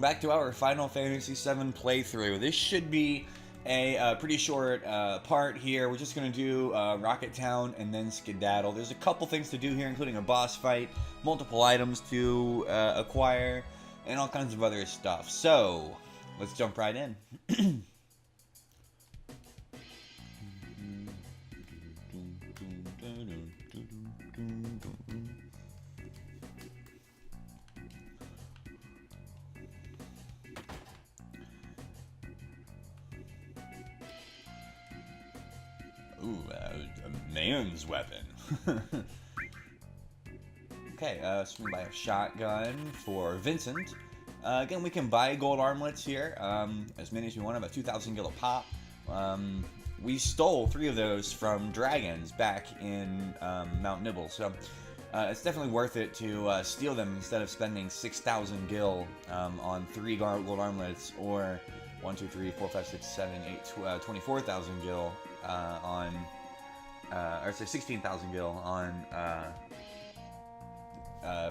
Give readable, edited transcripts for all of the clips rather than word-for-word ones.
back to our Final Fantasy VII playthrough. This should be a pretty short part here. We're just going to do Rocket Town and then skedaddle. There's a couple things to do here, including a boss fight, multiple items to acquire, and all kinds of other stuff. So, let's jump right in. Ooh, a man's weapon. Okay, so we can buy a shotgun for Vincent. Again, we can buy gold armlets here, as many as we want, about 2,000 gil a pop. We stole 3 of those from dragons back in Mount Nibble, so it's definitely worth it to steal them instead of spending 6,000 gil on 3 gold armlets, or 1, 2, 3, 4, 5, 6, 7, 8, 24,000 gil on, or say 16,000 gil on,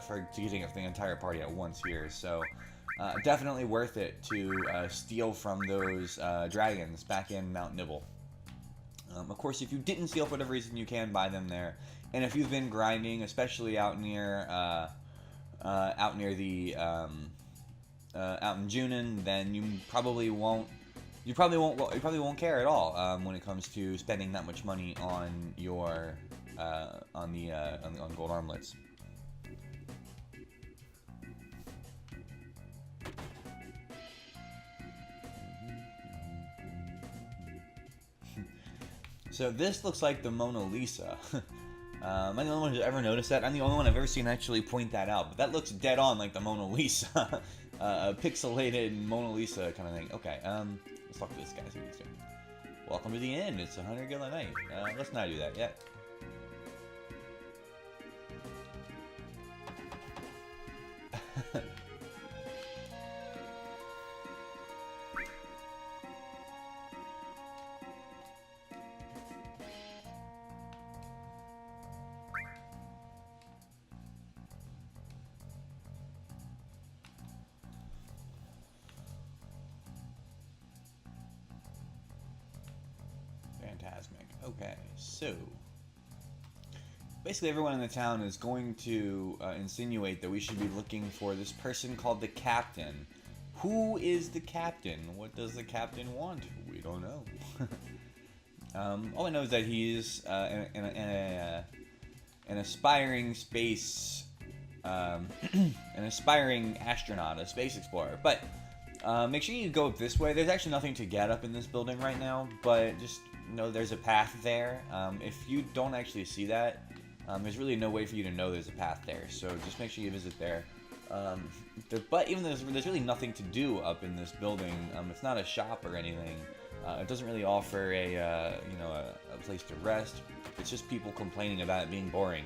for getting the entire party at once here. So definitely worth it to steal from those dragons back in Mount Nibble. Of course, if you didn't steal for whatever reason, you can buy them there. And if you've been grinding, especially out near the out in Junin, then you probably won't care at all when it comes to spending that much money on your on gold armlets. So this looks like the Mona Lisa. I'm the only one who's ever noticed that. I'm the only one I've ever seen actually point that out. But that looks dead on like the Mona Lisa. A pixelated Mona Lisa kind of thing. Okay, let's talk to this guy. See what he's doing. Welcome to the inn. It's 100 gil a night. Let's not do that yet. Fantastic. Okay, so basically everyone in the town is going to insinuate that we should be looking for this person called the Captain. Who is the Captain? What does the Captain want? We don't know. All I know is that he's an aspiring space, an aspiring astronaut, a space explorer. But make sure you go up this way. There's actually nothing to get up in this building right now, but just know there's a path there. If you don't actually see that, there's really no way for you to know there's a path there. So just make sure you visit there. But even though there's really nothing to do up in this building, it's not a shop or anything. It doesn't really offer a place to rest. It's just people complaining about it being boring.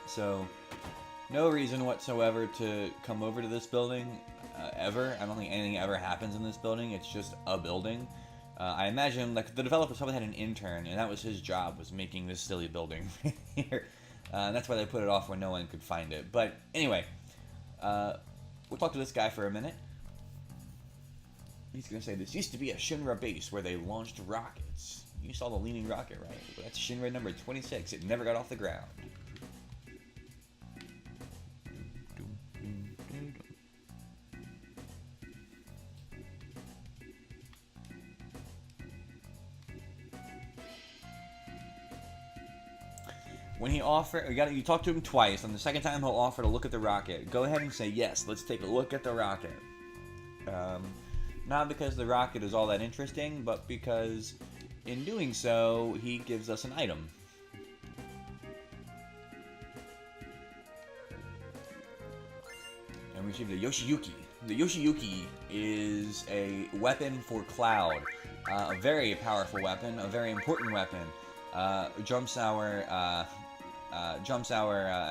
So no reason whatsoever to come over to this building ever. I don't think anything ever happens in this building. It's just a building. I imagine like the developers probably had an intern, and that was his job, was making this silly building here. That's why they put it off when no one could find it. But anyway, we'll talk to this guy for a minute. He's gonna say this used to be a Shinra base where they launched rockets. You saw the leaning rocket, right? Well, that's Shinra number 26. It never got off the ground. When he you talk to him twice. On the second time, he'll offer to look at the rocket. Go ahead and say, yes, let's take a look at the rocket. Not because the rocket is all that interesting, but because in doing so, he gives us an item. And we receive the Yoshiyuki. The Yoshiyuki is a weapon for Cloud. A very powerful weapon, a very important weapon. Jumps our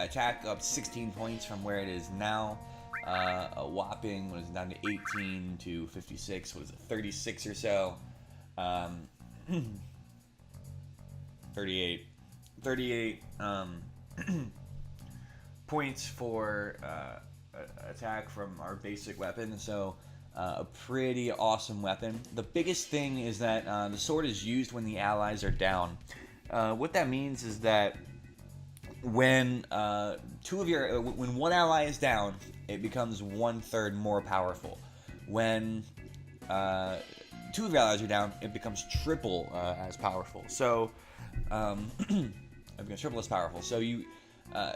attack up 16 points from where it is now. A whopping, what is it, down to 18 to 56, what is it, 36 or so. 38 points for attack from our basic weapon, so a pretty awesome weapon. The biggest thing is that the sword is used when the allies are down. What that means is that when when one ally is down, it becomes 1/3 more powerful. When two of your allies are down, it becomes triple as powerful. So, it becomes triple as powerful. So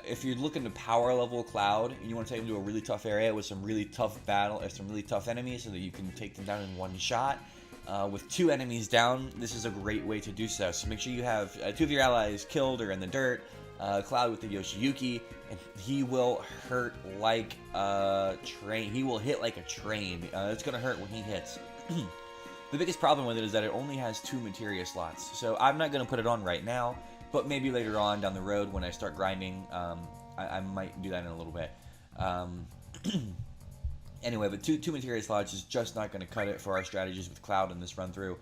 if you're looking to power level Cloud and you want to take him to a really tough area with some really tough some really tough enemies, so that you can take them down in one shot. With 2 enemies down, this is a great way to do so. So make sure you have 2 of your allies killed or in the dirt. Cloud with the Yoshiyuki, and he will hurt like a train. He will hit like a train. It's gonna hurt when he hits. The biggest problem with it is that it only has 2 materia slots. So I'm not gonna put it on right now, but maybe later on down the road when I start grinding, I might do that in a little bit. Anyway, but two materia slots is just not gonna cut it for our strategies with Cloud in this run through.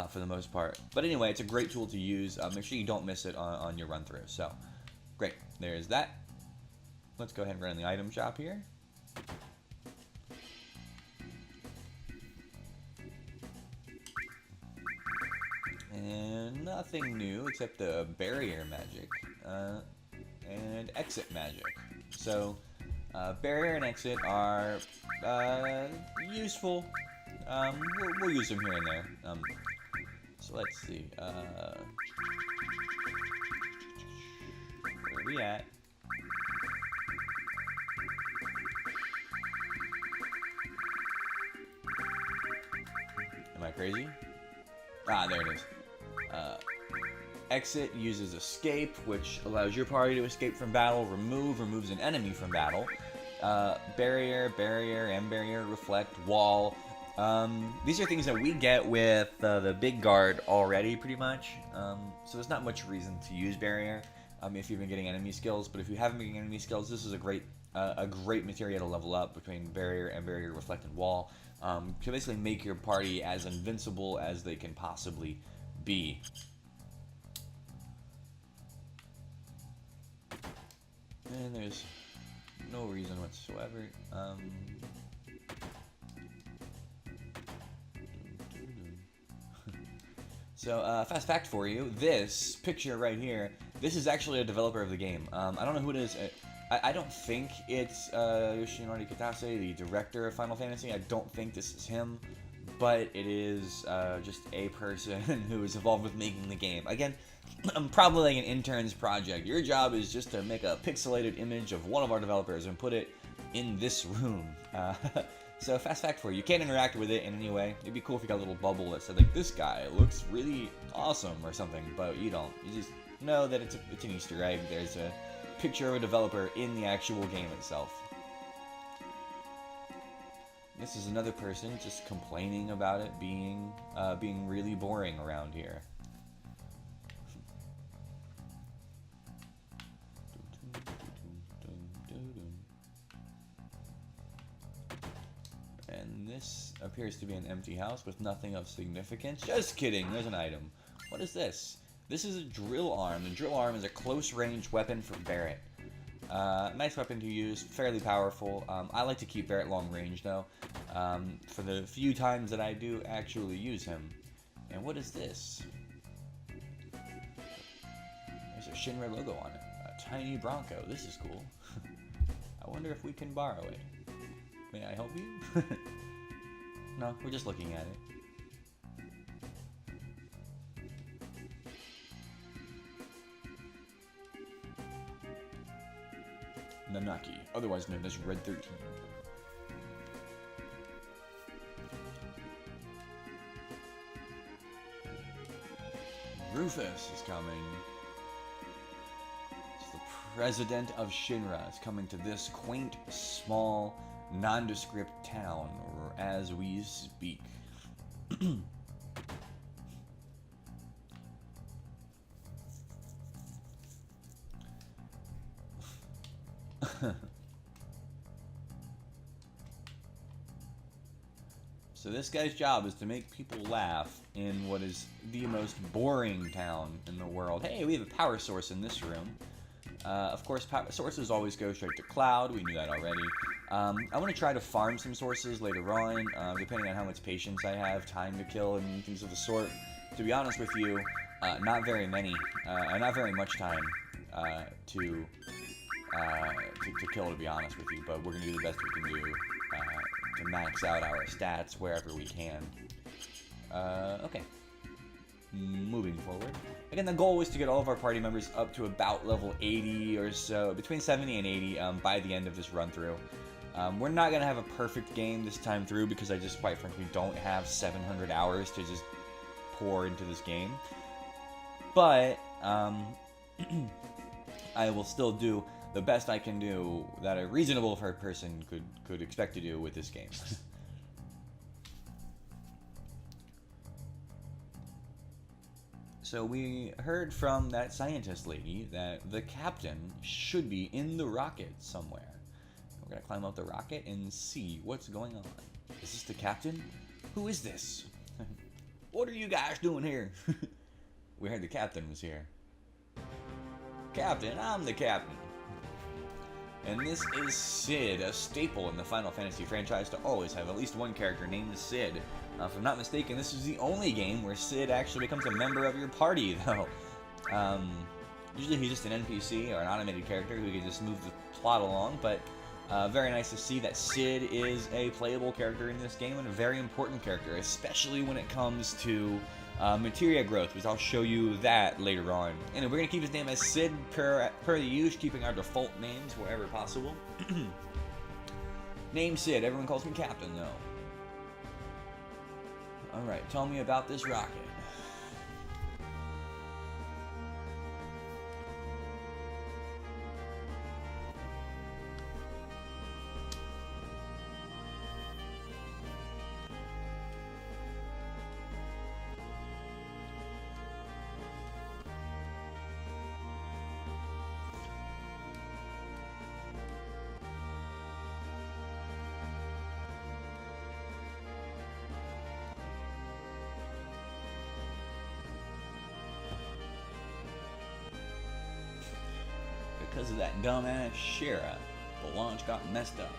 For the most part. But anyway, it's a great tool to use. Make sure you don't miss it on your run through. So, great. There's that. Let's go ahead and run in the item shop here. And nothing new except the barrier magic and exit magic. So, barrier and exit are useful. We'll use them here and there. So let's see. Where are we at? Am I crazy? Ah, there it is. Exit uses escape, which allows your party to escape from battle. Removes an enemy from battle. Barrier, reflect, wall. These are things that we get with the big guard already, pretty much. So there's not much reason to use barrier if you've been getting enemy skills. But if you haven't been getting enemy skills, this is a great material to level up between barrier, reflect, and wall. To basically make your party as invincible as they can possibly be. And there's no reason whatsoever. So, fast fact for you, this picture right here, this is actually a developer of the game. I don't know who it is. I don't think it's Yoshinori Kitase, the director of Final Fantasy. I don't think this is him, but it is just a person who is involved with making the game. Again, probably like an intern's project. Your job is just to make a pixelated image of one of our developers and put it in this room. So, fast fact for you, you can't interact with it in any way. It'd be cool if you got a little bubble that said, like, this guy looks really awesome or something, but you don't. You just know that it's an Easter egg. There's a picture of a developer in the actual game itself. This is another person just complaining about it being really boring around here. And this appears to be an empty house with nothing of significance. Just kidding, there's an item. What is this? This is a drill arm. The drill arm is a close-range weapon for Barret. Nice weapon to use, fairly powerful. I like to keep Barret long range though, for the few times that I do actually use him. And what is this? There's a Shinra logo on it. A tiny Bronco. This is cool. I wonder if we can borrow it. May I help you? No, we're just looking at it. Nanaki, otherwise known as Red 13. Rufus is coming. It's the president of Shinra is coming to this quaint, small, nondescript town as we speak. So this guy's job is to make people laugh in what is the most boring town in the world. Hey, we have a power source in this room. Of course, sources always go straight to cloud. We knew that already. I want to try to farm some sources later on, depending on how much patience I have, time to kill, and things of the sort. To be honest with you, not very much time to kill, to be honest with you. But we're gonna do the best we can do to max out our stats wherever we can. Okay. Moving forward. Again, the goal was to get all of our party members up to about level 80 or so, between 70 and 80 by the end of this run-through. We're not going to have a perfect game this time through because I just, quite frankly, don't have 700 hours to just pour into this game. But I will still do the best I can do that a reasonable person could expect to do with this game. So we heard from that scientist lady that the captain should be in the rocket somewhere. We're gonna climb up the rocket and see what's going on. Is this the captain? Who is this? What are you guys doing here? We heard the captain was here. Captain, I'm the captain. And this is Sid, a staple in the Final Fantasy franchise to always have at least one character named Sid. If I'm not mistaken, this is the only game where Sid actually becomes a member of your party, though. Usually he's just an NPC or an automated character who can just move the plot along, but very nice to see that Sid is a playable character in this game and a very important character, especially when it comes to materia growth, which I'll show you that later on. And we're going to keep his name as Sid per the use, keeping our default names wherever possible. Name Sid. Everyone calls me Captain, though. Alright, tell me about this rocket. Because of that dumbass Shira, the launch got messed up.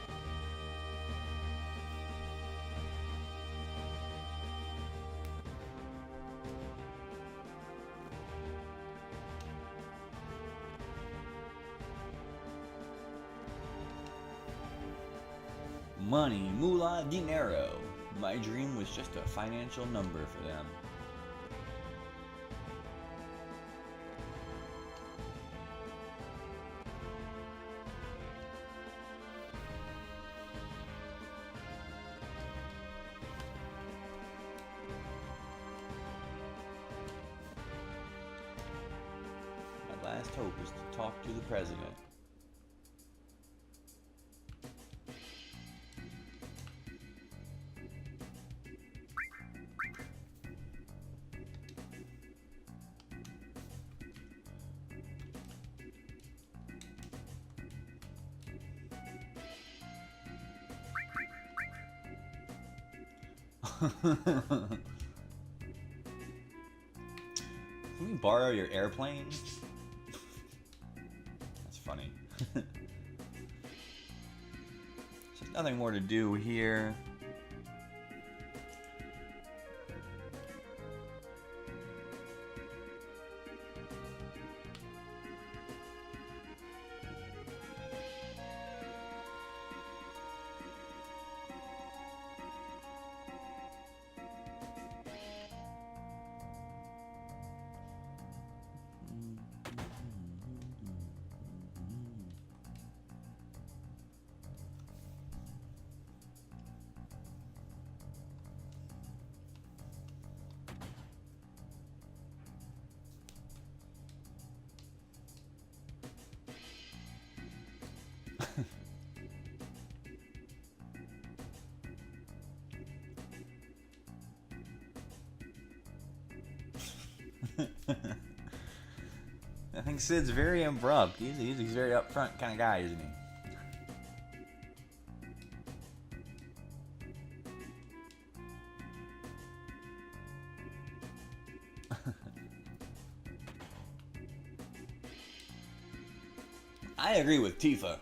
Money, moolah, dinero. My dream was just a financial number for them. Last hope is to talk to the president. Can we borrow your airplane? Funny. There's nothing more to do here. I think Sid's very abrupt. He's a very upfront kind of guy, isn't he? I agree with Tifa.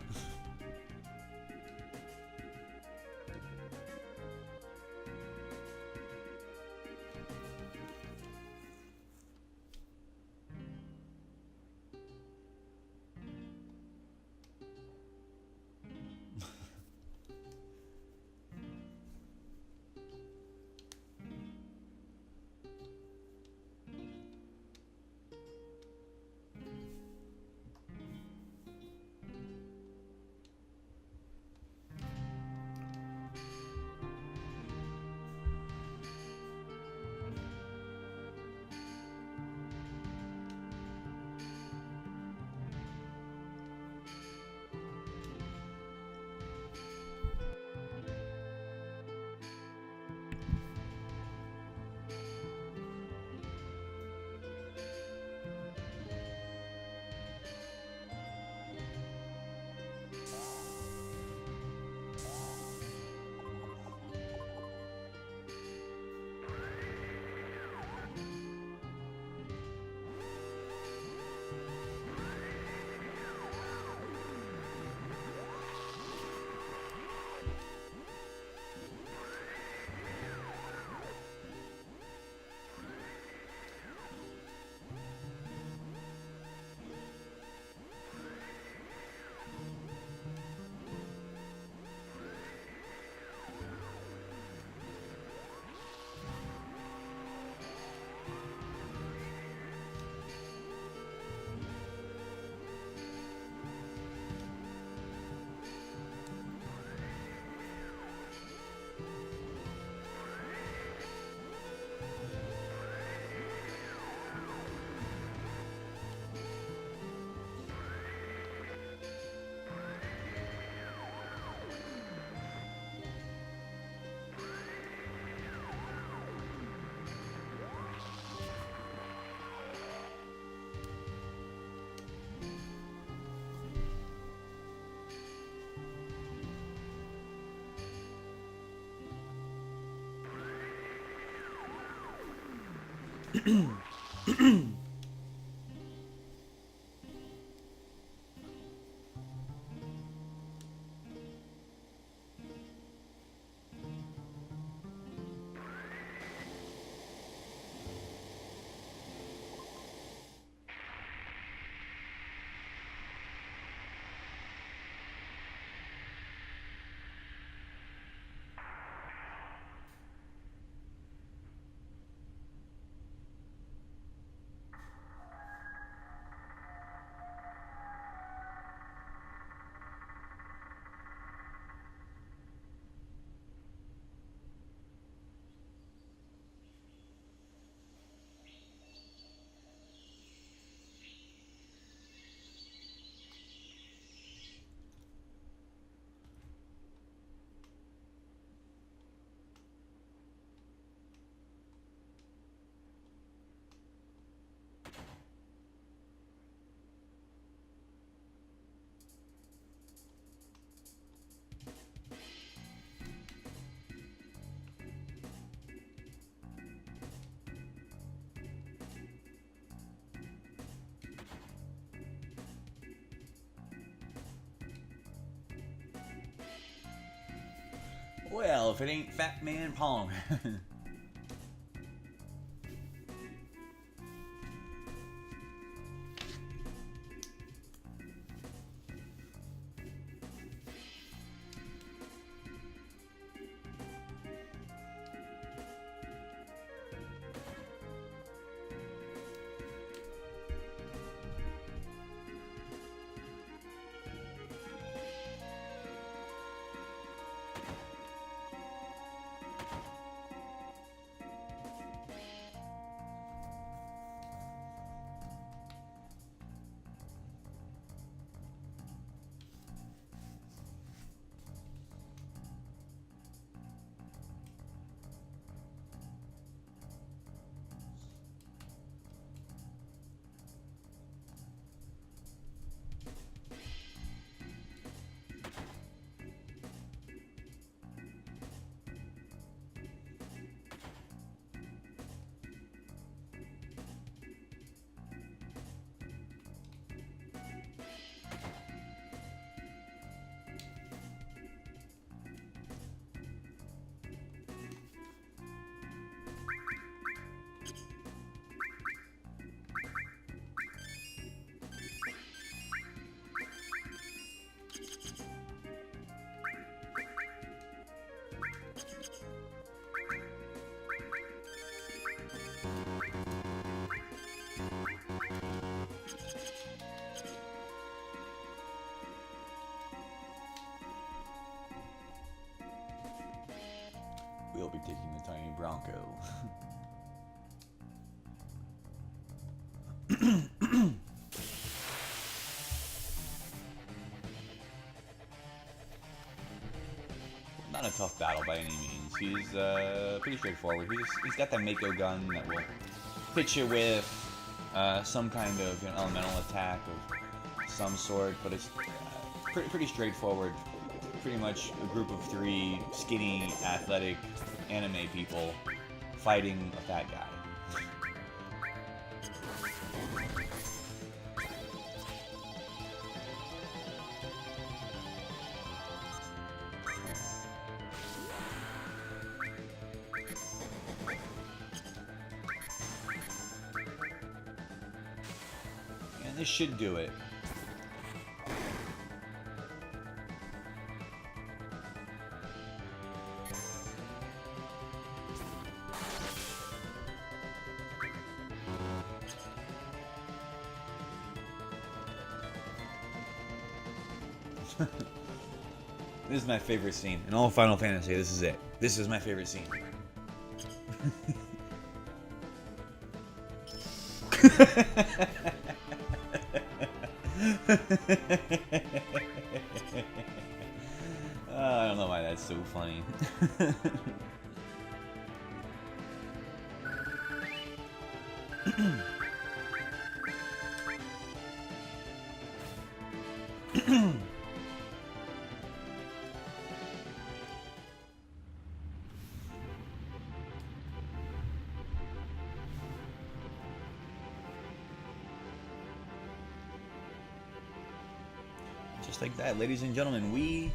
Well, if it ain't Fat Man Pong. taking the tiny Bronco. Not a tough battle by any means. He's pretty straightforward. He's got that Mako gun that will hit you with some kind of elemental attack of some sort, but it's pretty straightforward. Pretty much a group of 3 skinny, athletic anime people fighting a fat guy. And this should do it. This is my favorite scene in all of Final Fantasy. This is it. This is my favorite scene. I don't know why that's so funny. Just like that, ladies and gentlemen, we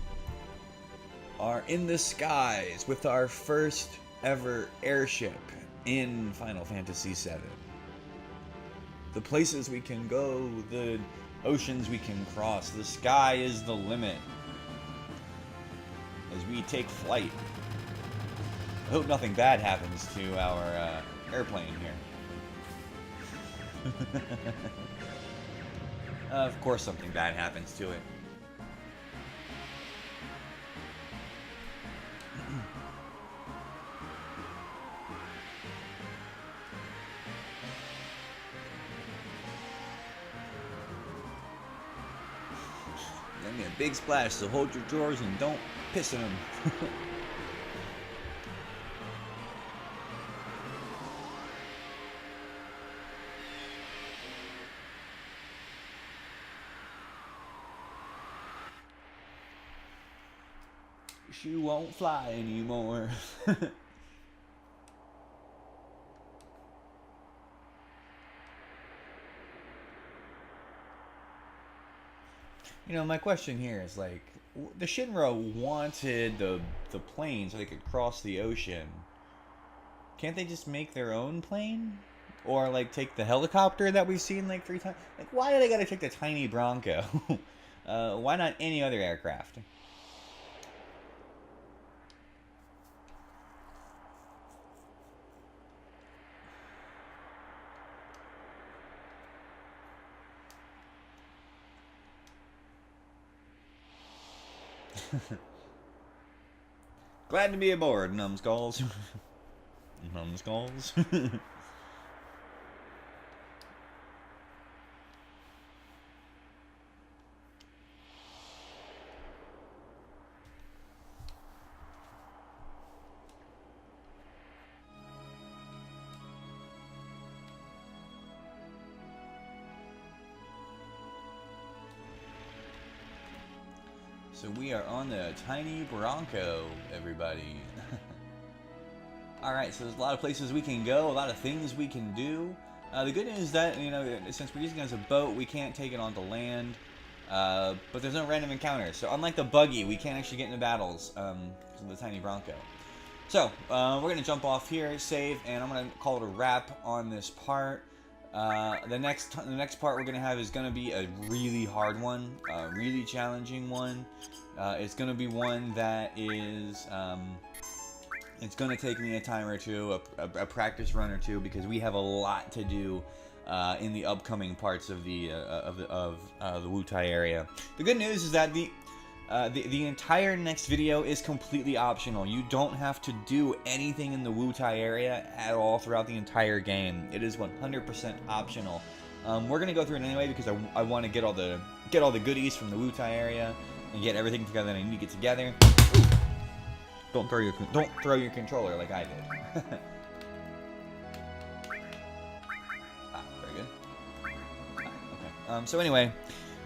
are in the skies with our first ever airship in Final Fantasy VII. The places we can go, the oceans we can cross, the sky is the limit as we take flight. I hope nothing bad happens to our airplane here. Of course something bad happens to it. Give me a big splash, so hold your drawers and don't piss in them. She won't fly anymore. You know, my question here is like, the Shinra wanted the plane so they could cross the ocean. Can't they just make their own plane? Or like take the helicopter that we've seen like 3 times? Like, why do they gotta take the tiny Bronco? Why not any other aircraft? Glad to be aboard, numbskulls. Numbskulls. So we are on the tiny Bronco, everybody. Alright, so there's a lot of places we can go, a lot of things we can do. The good news is that, you know, since we're using it as a boat, we can't take it onto land. But there's no random encounters. So unlike the buggy, we can't actually get into battles because of the tiny Bronco. So, we're going to jump off here, save, and I'm going to call it a wrap on this part. The next part we're going to have is going to be a really hard one, a really challenging one. It's going to be one that is, it's going to take me a time or two, a practice run or two, because we have a lot to do in the upcoming parts of the Wutai area. The good news is that The entire next video is completely optional. You don't have to do anything in the Wutai area at all throughout the entire game. It is 100% optional. We're gonna go through it anyway because I want to get all the goodies from the Wutai area and get everything together that I need to get together. Ooh. Don't throw your controller like I did. Very good. Okay. So anyway.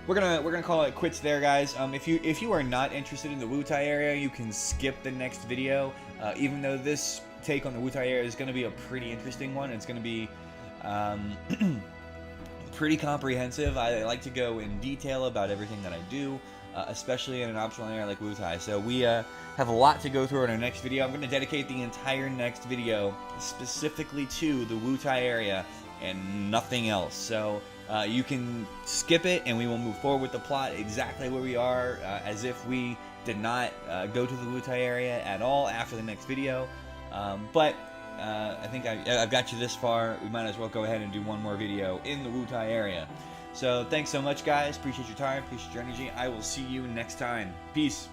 We're gonna call it quits there, guys. If you are not interested in the Wutai area, you can skip the next video. Even though this take on the Wutai area is gonna be a pretty interesting one, it's gonna be pretty comprehensive. I like to go in detail about everything that I do, especially in an optional area like Wutai. So we have a lot to go through in our next video. I'm gonna dedicate the entire next video specifically to the Wutai area and nothing else. So. You can skip it and we will move forward with the plot exactly where we are, as if we did not go to the Wutai area at all after the next video. But I think I've got you this far. We might as well go ahead and do one more video in the Wutai area. So thanks so much, guys. Appreciate your time, appreciate your energy. I will see you next time. Peace.